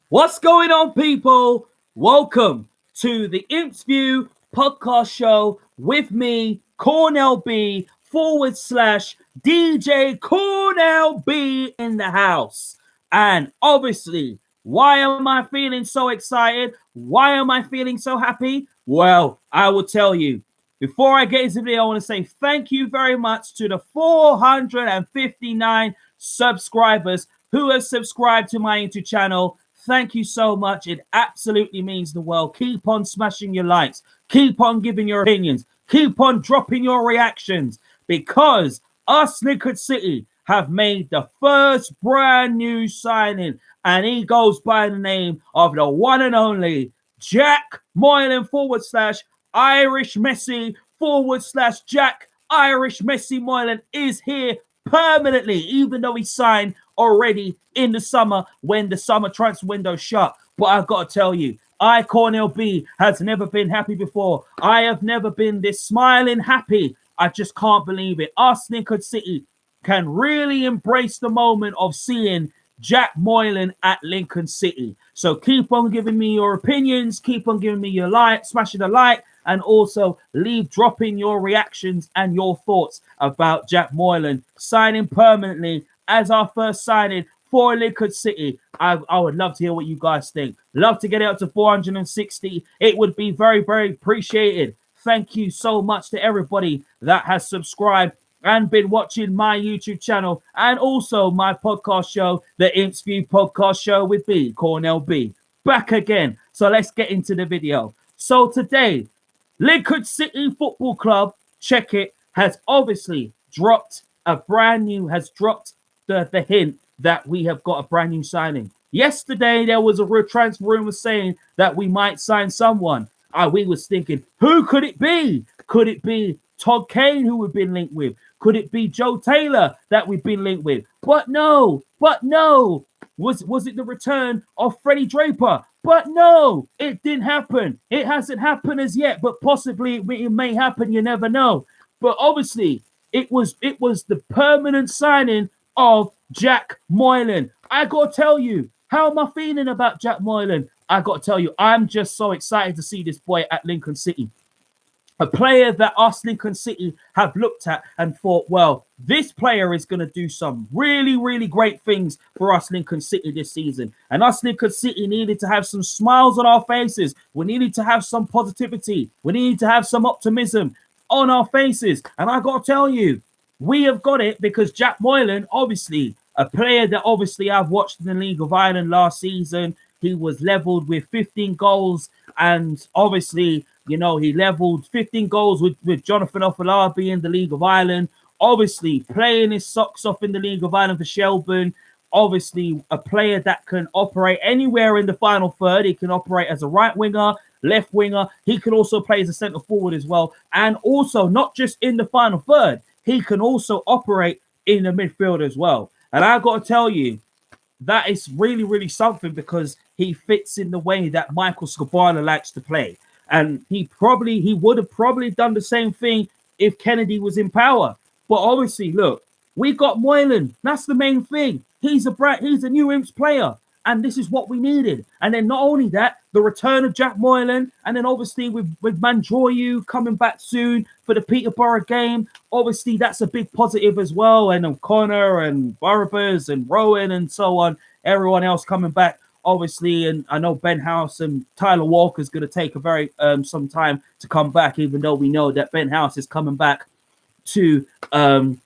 What's going on, people? Welcome to the Imps View podcast show with me, Cornell B / DJ Cornell B in the house. And obviously, why am I feeling so excited? Why am I feeling so happy? Well, I will tell you. Before I get into the video, I want to say thank you very much to the 459 subscribers who have subscribed to my YouTube channel. Thank you so much. It absolutely means the world. Keep on smashing your likes. Keep on giving your opinions. Keep on dropping your reactions because us Liquid City have made the first brand new signing, and he goes by the name of the one and only Jack Moylan / Irish Messi / Jack Irish Messi Moylan is here permanently, even though he signed already in the summer when the summer transfer window shut. But I've got to tell you, Cornell B, has never been happy before. I have never been this smiling happy. I just can't believe it. Us Liquid City can really embrace the moment of seeing Jack Moylan at Lincoln City. So keep on giving me your opinions, keep on giving me your like, smashing the like, and also dropping your reactions and your thoughts about Jack Moylan signing permanently as our first signing for Liquid City. I would love to hear what you guys think. Love to get it up to 460. It would be very, very appreciated. Thank you so much to everybody that has subscribed and been watching my YouTube channel and also my podcast show, the Imps View podcast show with me, Cornell B. Back again. So let's get into the video. So today, Liquid City Football Club, check it, has obviously dropped the hint that we have got a brand new signing. Yesterday, there was a transfer rumor saying that we might sign someone. We was thinking, who could it be? Could it be Todd Kane, who we've been linked with? Could it be Joe Taylor that we've been linked with? But no. Was it the return of Freddie Draper? But no, it didn't happen. It hasn't happened as yet, but possibly it may happen. You never know. But obviously, it was the permanent signing of Jack Moylan. I got to tell you, how am I feeling about Jack Moylan? I got to tell you, I'm just so excited to see this boy at Lincoln City. A player that us Lincoln City have looked at and thought, well, this player is going to do some really, really great things for us Lincoln City this season. And us Lincoln City needed to have some smiles on our faces. We needed to have some positivity. We needed to have some optimism on our faces. And I got to tell you, we have got it because Jack Moylan, obviously, a player that obviously I've watched in the League of Ireland last season. He was leveled with 15 goals and obviously, you know, he leveled 15 goals with Jonathan Ofalabi in the League of Ireland. Obviously, playing his socks off in the League of Ireland for Shelburne. Obviously, a player that can operate anywhere in the final third. He can operate as a right winger, left winger. He can also play as a centre forward as well. And also, not just in the final third, he can also operate in the midfield as well. And I've got to tell you, that is really, really something because he fits in the way that Michael Skabala likes to play. And he would have probably done the same thing if Kennedy was in power. But obviously, look, we got Moylan. That's the main thing. He's a new Imps player. And this is what we needed. And then not only that, the return of Jack Moylan. And then obviously with Mandroyu coming back soon for the Peterborough game. Obviously, that's a big positive as well. And O'Connor and Barbers and Rowan and so on. Everyone else coming back. Obviously, and I know Ben House and Tyler Walker is going to take a very some time to come back, even though we know that Ben House is coming back to the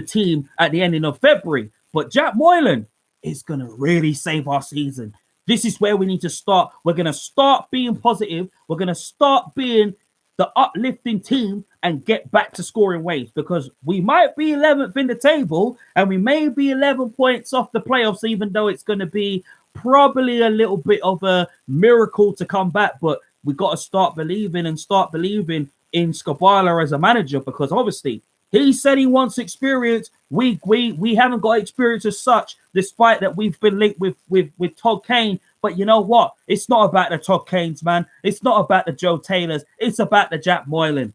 team at the ending of February. But Jack Moylan is going to really save our season. This is where we need to start. We're going to start being positive. We're going to start being the uplifting team and get back to scoring waves because we might be 11th in the table and we may be 11 points off the playoffs, even though it's going to be probably a little bit of a miracle to come back. But we got to start believing in Skabala as a manager because obviously he said he wants experience. We haven't got experience as such, despite that we've been linked with Todd Kane. But you know what? It's not about the Todd Kanes, man. It's not about the Joe Taylors. It's about the Jack Moylan.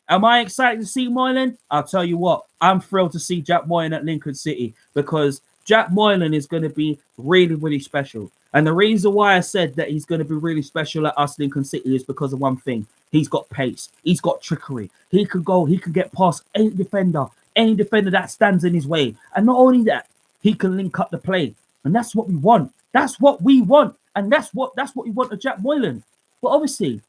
Am I excited to see Moylan? I'll tell you what. I'm thrilled to see Jack Moylan at Lincoln City because Jack Moylan is going to be really, really special. And the reason why I said that he's going to be really special at us Lincoln City is because of one thing. He's got pace. He's got trickery. He could go. He could get past any defender that stands in his way. And not only that, he can link up the play. And that's what we want. That's what we want. And that's what we want of Jack Moylan. But obviously,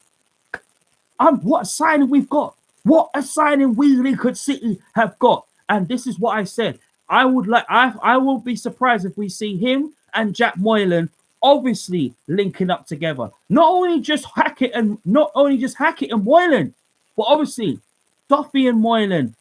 what a signing we've got. What a signing we Lincoln City have got. And this is what I said. I won't be surprised if we see him and Jack Moylan obviously linking up together. Not only just Hackett and Moylan, but obviously Duffy and Moylan,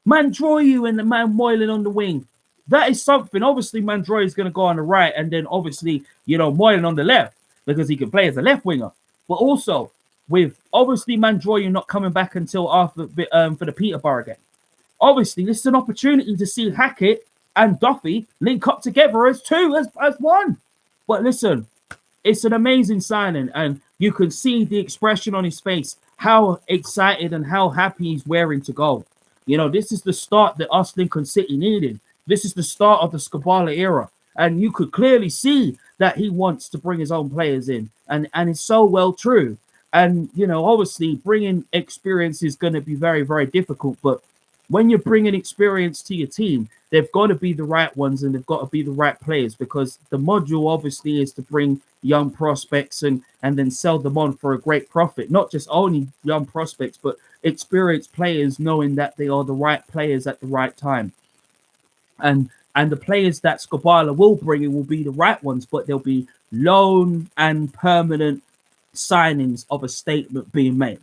Mandroyu and the man Moylan on the wing. That is something. Obviously, Mandroyu is going to go on the right, and then obviously, Moylan on the left because he can play as a left winger. But also with obviously Mandroyu not coming back until after for the Peterborough game. Obviously, this is an opportunity to see Hackett and Duffy link up together as one. But listen, it's an amazing signing, and you can see the expression on his face, how excited and how happy he's wearing to go. This is the start that us Lincoln City needed. This is the start of the Skubala era. And you could clearly see that he wants to bring his own players in. And it's so well true. And, obviously bringing experience is going to be very, very difficult. But when you're bringing experience to your team, they've got to be the right ones and they've got to be the right players, because the module obviously is to bring young prospects and then sell them on for a great profit. Not just only young prospects, but experienced players knowing that they are the right players at the right time. And the players that Skubala will bring in will be the right ones, but there'll be loan and permanent signings of a statement being made.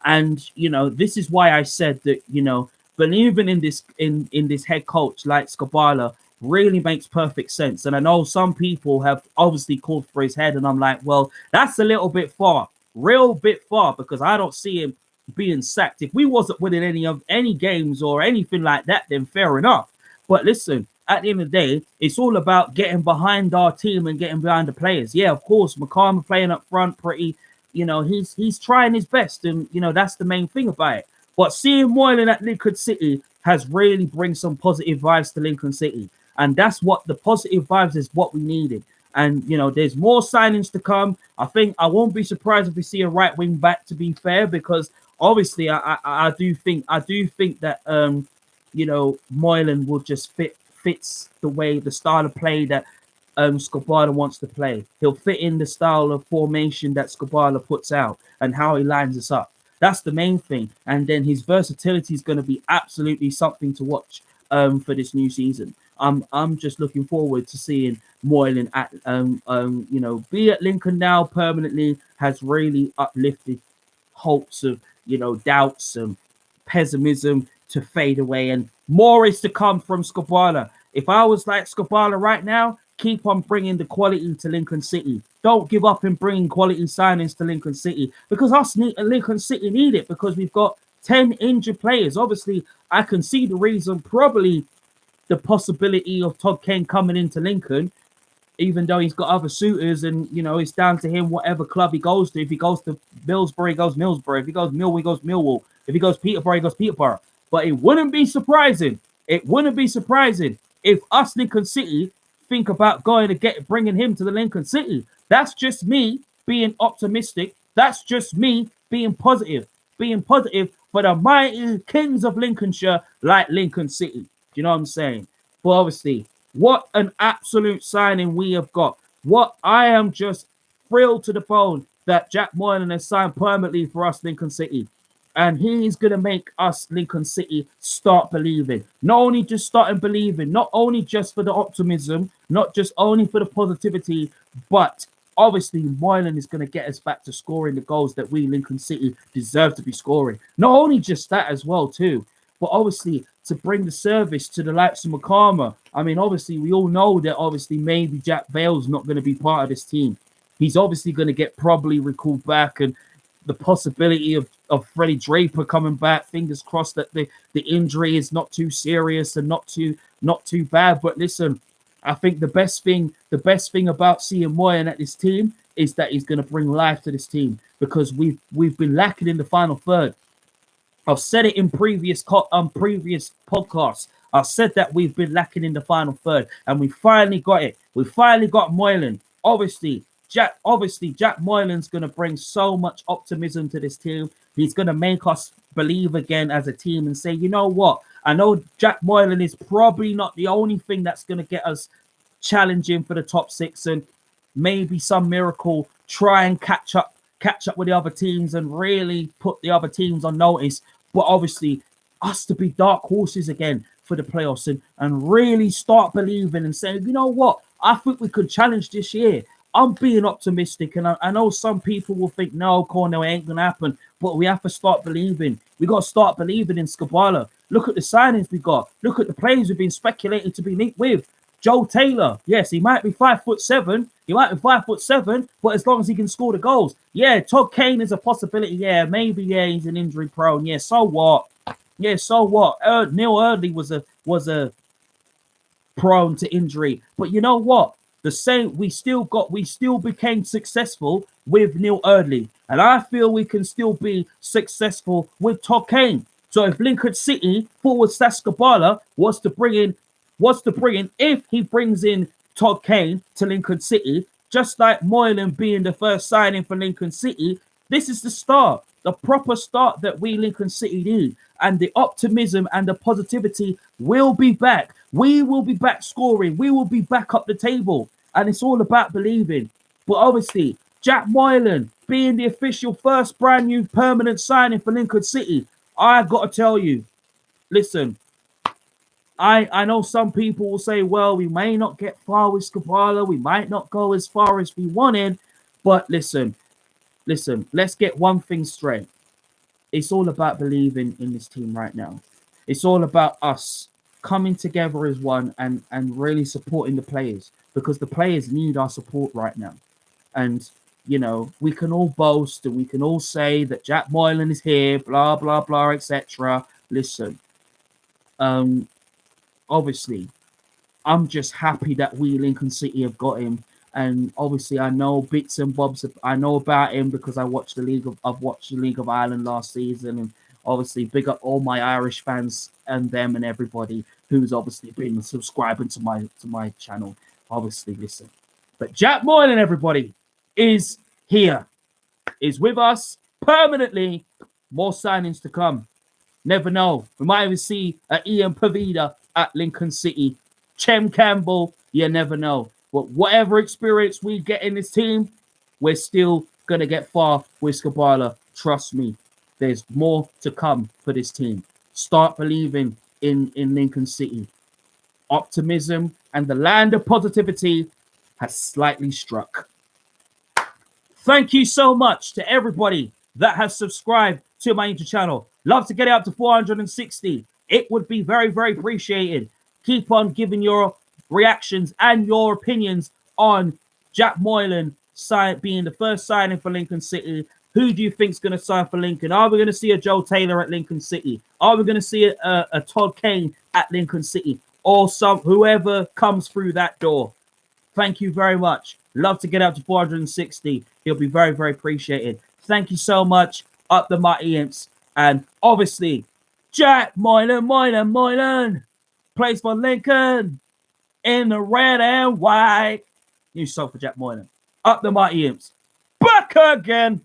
And, this is why I said that, believing in this head coach like Skubala really makes perfect sense. And I know some people have obviously called for his head, and I'm like, well, that's a little bit far, real bit far, because I don't see him being sacked. If we wasn't winning any games or anything like that, then fair enough. But listen, at the end of the day, it's all about getting behind our team and getting behind the players. Yeah, of course, McCarman playing up front pretty, he's trying his best, and that's the main thing about it. But seeing Moylan at Lincoln City has really bring some positive vibes to Lincoln City. And that's what the positive vibes is what we needed. And, there's more signings to come. I think I won't be surprised if we see a right wing back, to be fair, because obviously I do think that, Moylan will just fits the style of play that Skubala wants to play. He'll fit in the style of formation that Skubala puts out and how he lines us up. That's the main thing. And then his versatility is going to be absolutely something to watch for this new season. I'm just looking forward to seeing Moylan at be at Lincoln now permanently. Has really uplifted hopes of doubts and pessimism to fade away, and more is to come from Skubala. If I was like Skubala right now, keep on bringing the quality to Lincoln City. Don't give up in bringing quality signings to Lincoln City, because Lincoln City need it, because we've got 10 injured players. Obviously, I can see the reason, probably the possibility of Todd Kane coming into Lincoln, even though he's got other suitors, and it's down to him whatever club he goes to. If he goes to Middlesbrough, he goes Middlesbrough. If he goes Millwall, he goes Millwall. If he goes Peterborough, he goes Peterborough. But it wouldn't be surprising. It wouldn't be surprising if us Lincoln City think about bringing him to the Lincoln City. That's just me being optimistic. That's just me being positive for the mighty kings of Lincolnshire, like Lincoln City. Do you know what I'm saying? But obviously, what an absolute signing we have got. What I am just thrilled to the bone that Jack Moylan has signed permanently for us Lincoln City. And he's going to make us Lincoln City start believing. Not only just starting believing, not only just for the optimism, not just only for the positivity, but obviously Moylan is going to get us back to scoring the goals that we Lincoln City deserve to be scoring. Not only just that as well too, but obviously to bring the service to the likes of McCarman. I mean, obviously we all know that obviously maybe Jack Bale's not going to be part of this team. He's obviously going to get probably recalled back, and the possibility of Freddie Draper coming back. Fingers crossed that the injury is not too serious and not too bad. But listen, I think the best thing about seeing Moylan at this team is that he's going to bring life to this team, because we've been lacking in the final third. I've said it in previous podcasts. I've said that we've been lacking in the final third, and we finally got it. We finally got Moylan. Obviously, Jack Moylan's going to bring so much optimism to this team. He's going to make us believe again as a team and say, you know what? I know Jack Moylan is probably not the only thing that's going to get us challenging for the top six, and maybe some miracle try and catch up with the other teams and really put the other teams on notice. But obviously, us to be dark horses again for the playoffs and really start believing and saying, you know what? I think we could challenge this year. I'm being optimistic, and I know some people will think, no, Cornell, it ain't going to happen. But we have to start believing. We got to start believing in Skubala. Look at the signings we got. Look at the players we've been speculating to be linked with. Joe Taylor, yes, he might be 5'7". He might be 5'7", but as long as he can score the goals. Yeah, Todd Kane is a possibility. Yeah, maybe, yeah, he's an injury prone. Yeah, so what? Yeah, so what? Neil Eardley was a prone to injury. But you know what? The same, we still became successful with Neil Eardley. And I feel we can still be successful with Todd Kane. So if Lincoln City forward Skubala was to bring in, if he brings in Todd Kane to Lincoln City, just like Moylan being the first signing for Lincoln City, this is the start, the proper start that we Lincoln City need. And the optimism and the positivity will be back. We will be back scoring. We will be back up the table. And it's all about believing. But obviously, Jack Moylan being the official first brand new permanent signing for Lincoln City, I've got to tell you, listen, I know some people will say, well, we may not get far with Skubala. We might not go as far as we wanted. But listen, let's get one thing straight. It's all about believing in this team right now. It's all about us coming together as one and really supporting the players, because the players need our support right now. And, you know, we can all boast and we can all say that Jack Moylan is here, blah, blah, blah, etc. Listen, obviously, I'm just happy that we Lincoln City have got him. And obviously, I know bits and bobs. I know about him because I've watched the League of Ireland last season, and obviously, big up all my Irish fans and them and everybody who's obviously been subscribing to my channel. Obviously, listen, but Jack Moylan, everybody, is here, is with us permanently. More signings to come. Never know. We might even see Ian Pavida at Lincoln City. Chem Campbell. You never know. But whatever experience we get in this team, we're still going to get far with Skubala. Trust me. There's more to come for this team. Start believing in Lincoln City. Optimism and the land of positivity has slightly struck. Thank you so much to everybody that has subscribed to my YouTube channel. Love to get it up to 460. It would be very, very appreciated. Keep on giving your reactions and your opinions on Jack Moylan being the first signing for Lincoln City. Who do you think is going to sign for Lincoln? Are we going to see a Joe Taylor at Lincoln City? Are we going to see a Todd Kane at Lincoln City? Or whoever comes through that door? Thank you very much. Love to get up to 460. It'll be very, very appreciated. Thank you so much. Up the mighty Imps. And obviously, Jack Moylan plays for Lincoln in the red and white. New song for Jack Moylan. Up the mighty Imps. Back again.